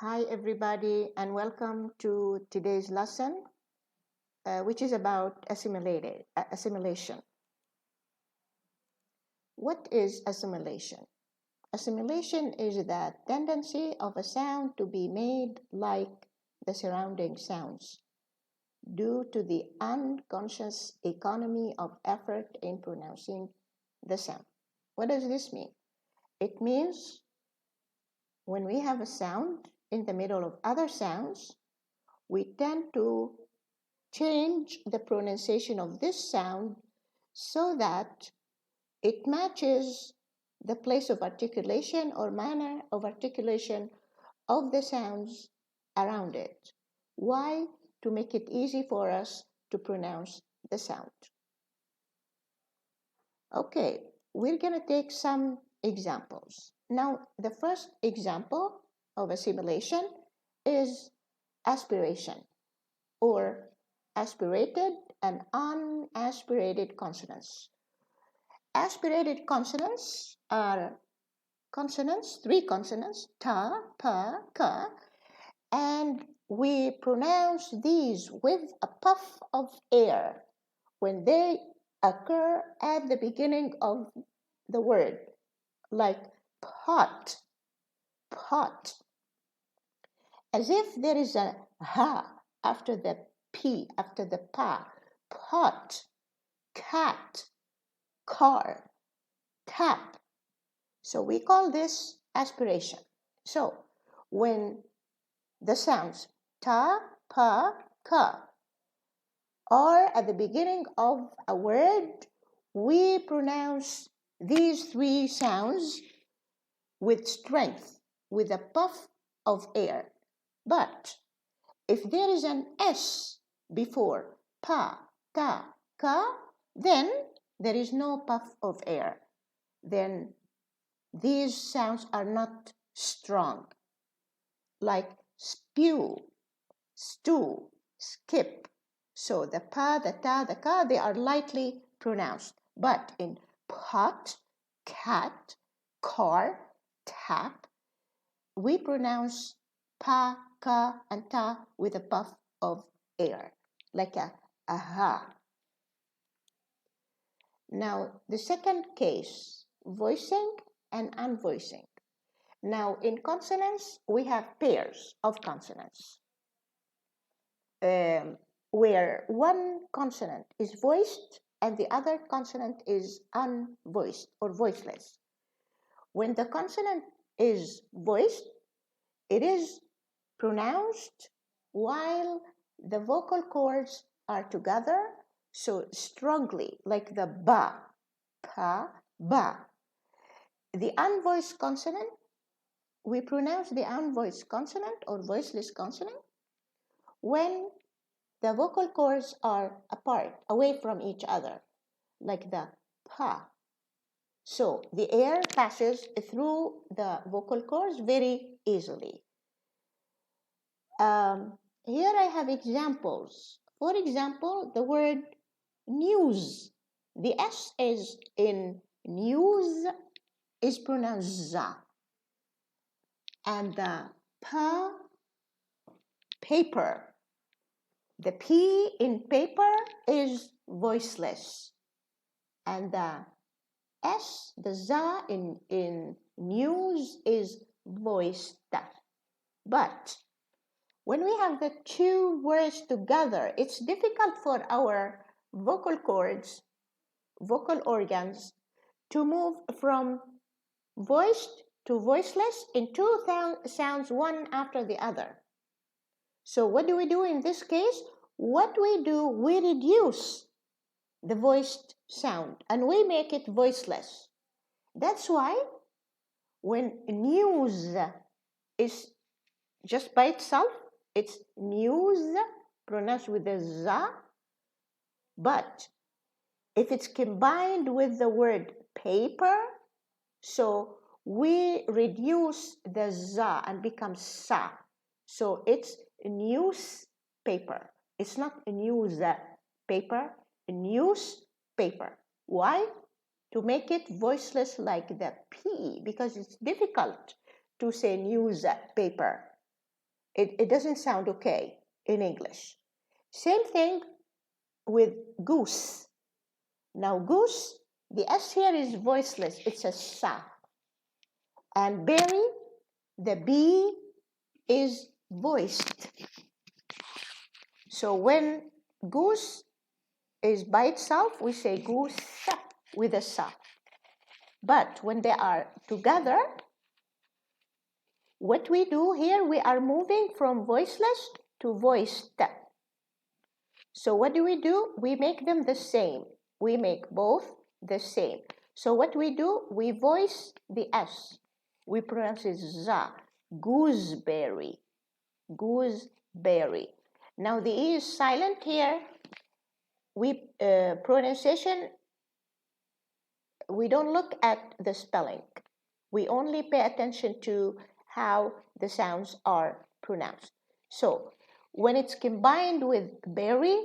Hi everybody and welcome to today's lesson which is about assimilation. What is assimilation? Assimilation is the tendency of a sound to be made like the surrounding sounds due to the unconscious economy of effort in pronouncing the sound. What does this mean? It means when we have a sound in the middle of other sounds, we tend to change the pronunciation of this sound so that it matches the place of articulation or manner of articulation of the sounds around it. Why? To make it easy for us to pronounce the sound. Okay, we're going to take some examples. Now, the first example of assimilation is aspiration or aspirated and unaspirated consonants. Aspirated consonants are consonants, three consonants, ta, pa, ka, and we pronounce these with a puff of air when they occur at the beginning of the word, like pot, pot, as if there is a ha after the p, after the pa, pot, cat, car, tap. So we call this aspiration. So when the sounds ta, pa, ka are at the beginning of a word, we pronounce these three sounds with strength, with a puff of air. But if there is an S before pa, ta, ka, then there is no puff of air. Then these sounds are not strong, like spew, stew, skip. So the pa, the ta, the ka, they are lightly pronounced. But in pot, cat, car, tap, we pronounce pa, ka, and ta with a puff of air, like a aha. Now, the second case, voicing and unvoicing. Now, in consonants, we have pairs of consonants where one consonant is voiced and the other consonant is unvoiced or voiceless. When the consonant is voiced, it is pronounced while the vocal cords are together, so strongly, like the ba, pa, ba. The unvoiced consonant, we pronounce the unvoiced consonant or voiceless consonant when the vocal cords are apart, away from each other, like the pa. So the air passes through the vocal cords very easily. Here I have examples. For example, the word news. The S is in news is pronounced za. And the pa, paper. The P in paper is voiceless. And the S, the za in news is voiced. But when we have the two words together, it's difficult for our vocal cords, vocal organs, to move from voiced to voiceless in two sounds, one after the other. So what do we do in this case? What we do, we reduce the voiced sound and we make it voiceless. That's why when news is just by itself, it's news, pronounced with a za. But if it's combined with the word paper, so we reduce the za and becomes sa. So it's newspaper. It's not a news paper, a newspaper. Why? To make it voiceless like the P, because it's difficult to say newspaper. It doesn't sound okay in English. Same thing with goose. Now goose, the S here is voiceless. It's a sa. And berry, the B is voiced. So when goose is by itself, we say goose with a sa. But when they are together, what we do here, we are moving from voiceless to voiced. So what do? We make them the same. We make both the same. So what we do, we voice the S. We pronounce it za, gooseberry, gooseberry. Now the E is silent here. Pronunciation, we don't look at the spelling. We only pay attention to how the sounds are pronounced. So when it's combined with berry,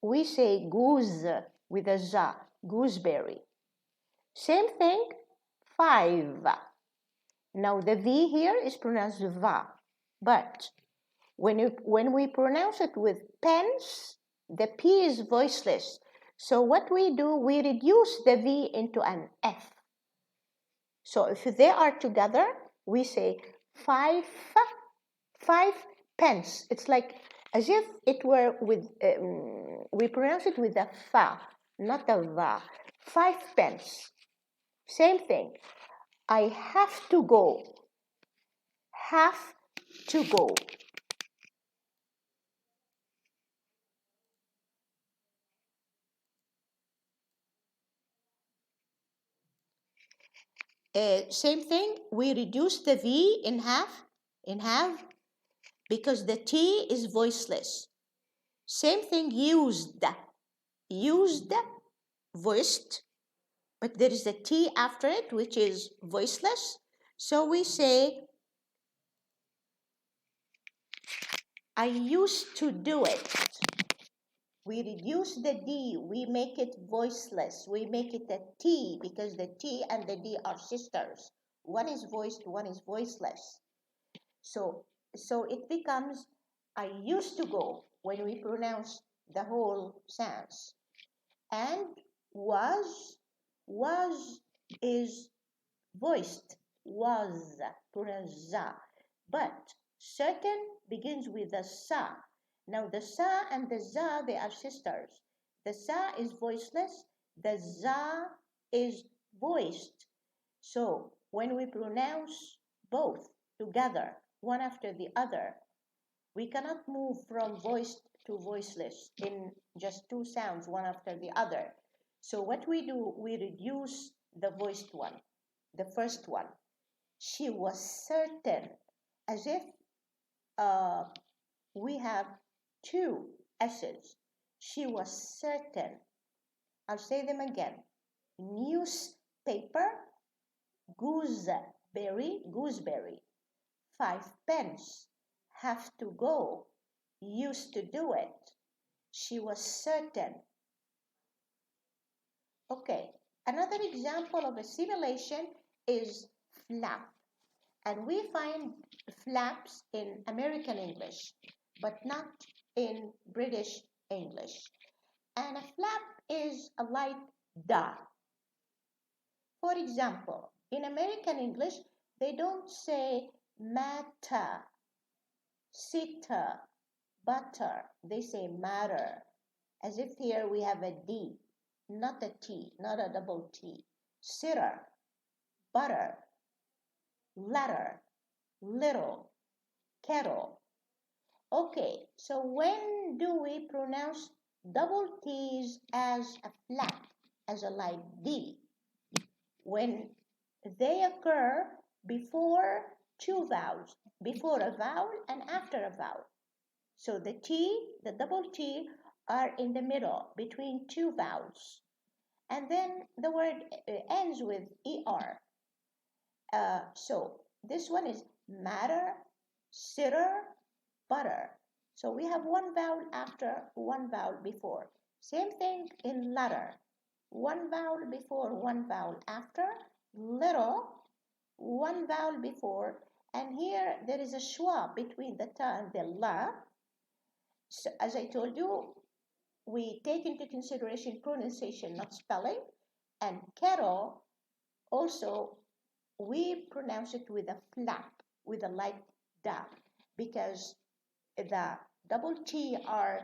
we say goose with a za, gooseberry. Same thing, 5. Now the V here is pronounced va, but when we pronounce it with pens, the P is voiceless. So what we do, we reduce the V into an F. So if they are together, we say 5 pence. It's like as if it were with, we pronounce it with a fa, not a va. 5 pence. Same thing. I have to go. Have to go. Same thing. We reduce the V in have, because the T is voiceless. Same thing, used, voiced, but there is a T after it, which is voiceless. So we say, I used to do it. We reduce the D, we make it voiceless. We make it a T because the T and the D are sisters. One is voiced, one is voiceless. So it becomes, I used to go when we pronounce the whole sounds. And was is voiced, was, pronounced za. But certain begins with the sa. Now the sa and the za, they are sisters. The sa is voiceless, the za is voiced. So when we pronounce both together, one after the other, we cannot move from voiced to voiceless in just two sounds, one after the other. So what we do, we reduce the voiced one, the first one. She was certain, as if we have two S's. She was certain. I'll say them again. Newspaper, gooseberry, 5 pence, have to go, used to do it. She was certain. Okay, another example of assimilation is flap. And we find flaps in American English, but not in British English. And a flap is a light da. For example, in American English, they don't say matter, sitter, butter. They say matter, as if here we have a D, not a T, not a double T. Sitter, butter, letter, little, kettle. Okay, so when do we pronounce double T's as a flap, as a light D? When they occur before two vowels, before a vowel and after a vowel. So the T, the double T, are in the middle between two vowels. And then the word ends with ER. So this one is matter, sitter, butter. So we have one vowel after, one vowel before. Same thing in letter. One vowel before, one vowel after. Little, one vowel before, And here there is a schwa between the ta and the la. So, as I told you, we take into consideration pronunciation, not spelling. And kero, also, we pronounce it with a flap, with a light da, because the double T are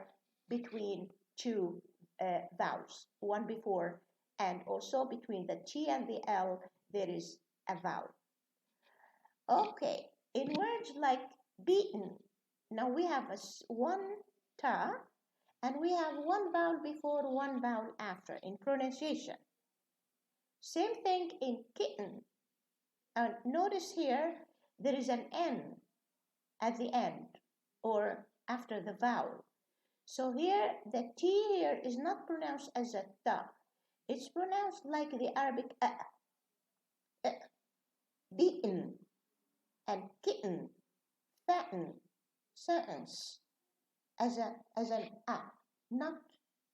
between two vowels, one before, and also between the T and the L, there is a vowel. Okay, in words like beaten, now we have one ta, and we have one vowel before, one vowel after in pronunciation. Same thing in kitten. Notice here, there is an N at the end or after the vowel. So here, the T here is not pronounced as a ta. It's pronounced like the Arabic beaten and kitten, fatten, sentence as an not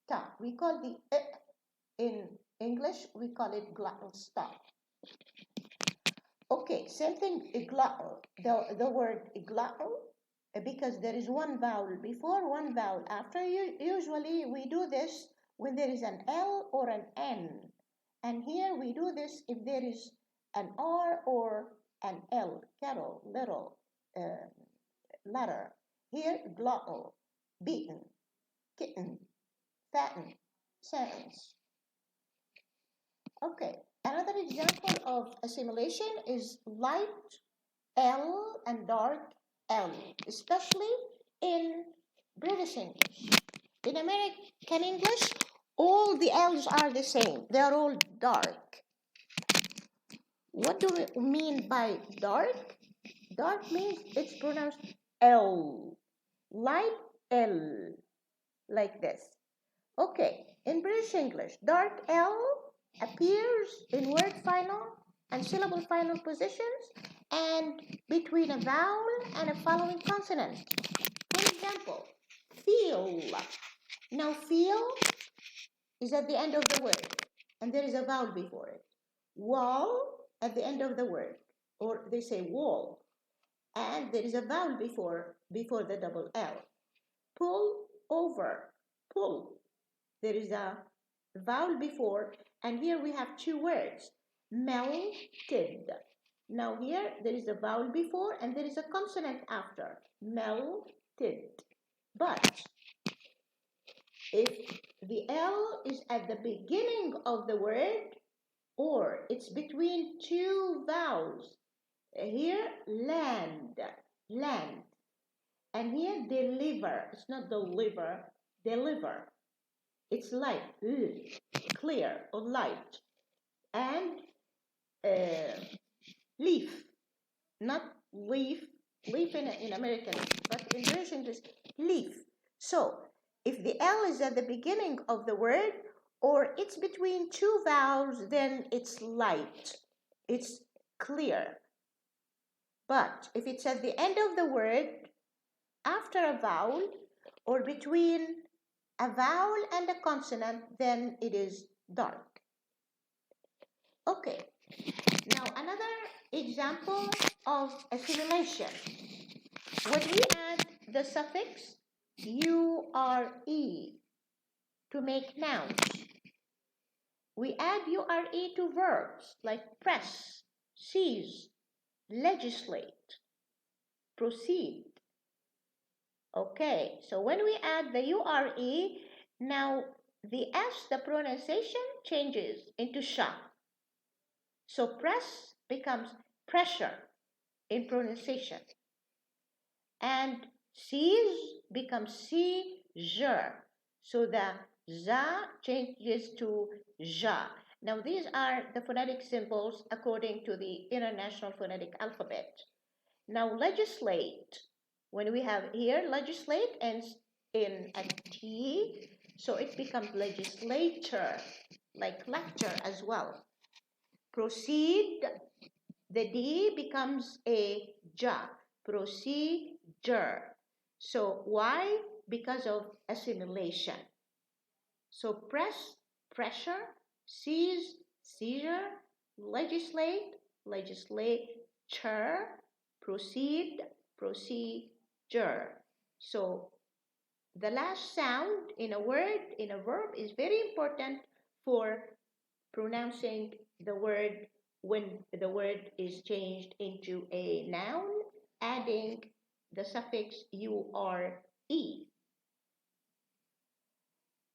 ta. We call the in English, we call it glottal stop. Okay, same thing, glottal. The word glottal, because there is one vowel before, one vowel after. Usually we do this when there is an L or an N. And here we do this if there is an R or an L, kettle, little, letter. Here, glottal, beaten, kitten, fatten, sentence. Okay, another example of assimilation is light L and dark L, especially in British English. In American English, all the L's are the same. They are all dark. What do we mean by dark? Dark means it's pronounced L, light L, like this. Okay, in British English, dark L appears in word final and syllable final positions and between a vowel and a following consonant. For example, feel. Now, feel is at the end of the word, and there is a vowel before it. Wall at the end of the word, or they say wall, and there is a vowel before the double L. Pull over, pull. There is a vowel before, and here we have two words, melted. Now here there is a vowel before and there is a consonant after, melted. But if the L is at the beginning of the word or it's between two vowels, here land, land. And here deliver, it's not deliver, deliver. It's light, clear or light. And leaf, not leaf, leaf in American, but in British English, leaf. So if the L is at the beginning of the word or it's between two vowels, then it's light, it's clear. But if it's at the end of the word, after a vowel, or between a vowel and a consonant, then it is dark. Okay, now another example of assimilation. When we add the suffix ure to make nouns, we add ure to verbs like press, seize, legislate, proceed. Okay, so when we add the ure, now the S, the pronunciation, changes into sha. So press becomes pressure in pronunciation. And seize becomes seizure. So the za changes to ja. Now these are the phonetic symbols according to the International Phonetic Alphabet. Now legislate. When we have here legislate ends in a T, so it becomes legislature, like lecture as well. Proceed, the D becomes a ja, procedure. So why? Because of assimilation. So press, pressure, seize, seizure, legislate, legislature, proceed, procedure. So the last sound in a word, in a verb, is very important for pronouncing the word when the word is changed into a noun, adding the suffix ure.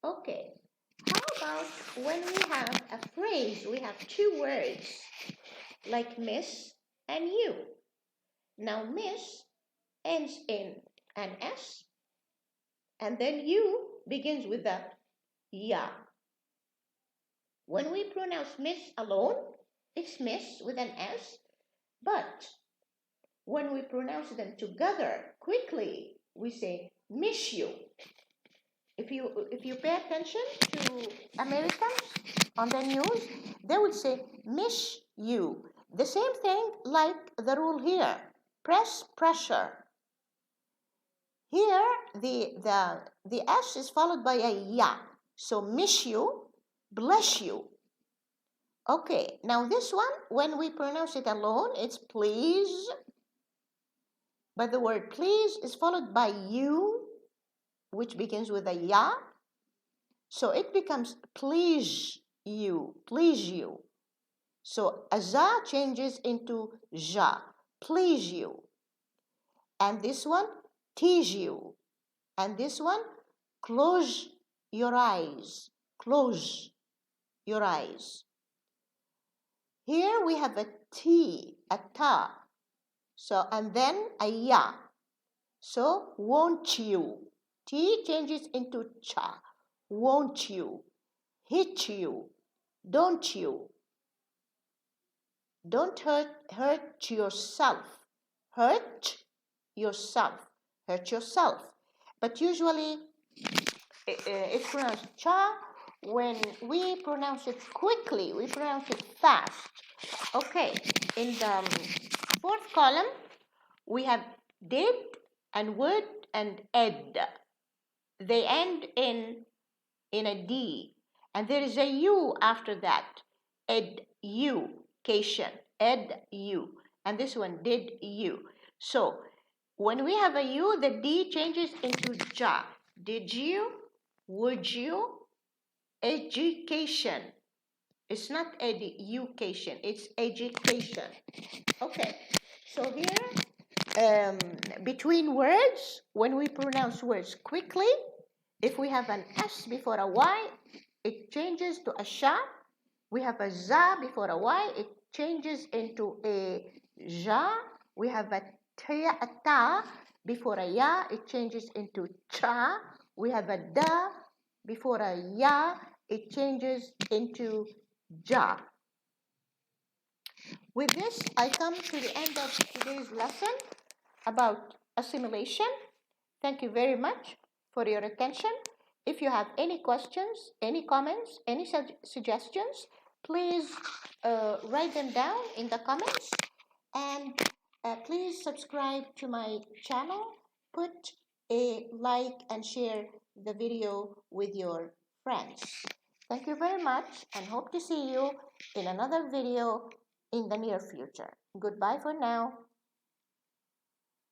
Okay, how about when we have a phrase, we have two words, like miss and you. Now, miss ends in an S, and then you begins with a ya. When we pronounce miss alone, it's miss with an S, but when we pronounce them together quickly, we say miss you. If you pay attention to Americans on the news, they would say miss you. The same thing like the rule here, press, pressure. Here, the S is followed by a ya. So miss you, bless you. Okay, now this one, when we pronounce it alone, it's please. But the word please is followed by you, which begins with a ya. So it becomes please you, please you. So a za changes into ja, please you. And this one, tease you. And this one, close your eyes, close your eyes. Here we have a T, a ta. So, and then a ya. So, won't you? T changes into cha. Won't you? Hit you. Don't you? Don't hurt yourself. Hurt yourself. Hurt yourself. But usually it's pronounced cha. When we pronounce it quickly, we pronounce it fast. Okay, in the fourth column, we have did and would and ed. They end in a D. And there is a U after that. Education. Ed-u. And this one, did you. So, when we have a U, the D changes into ja. Did you? Would you? Education. It's not education, it's education. Okay, so here, between words, when we pronounce words quickly, if we have an S before a Y, it changes to a sha. We have a za before a Y, it changes into a ja. We have a ta before a ya, it changes into cha. We have a da before a ya, it changes into ja. With this, I come to the end of today's lesson about assimilation. Thank you very much for your attention. If you have any questions, any comments, any suggestions, please write them down in the comments. And please subscribe to my channel. Put a like and share the video with your friends. Thank you very much and hope to see you in another video in the near future. Goodbye for now.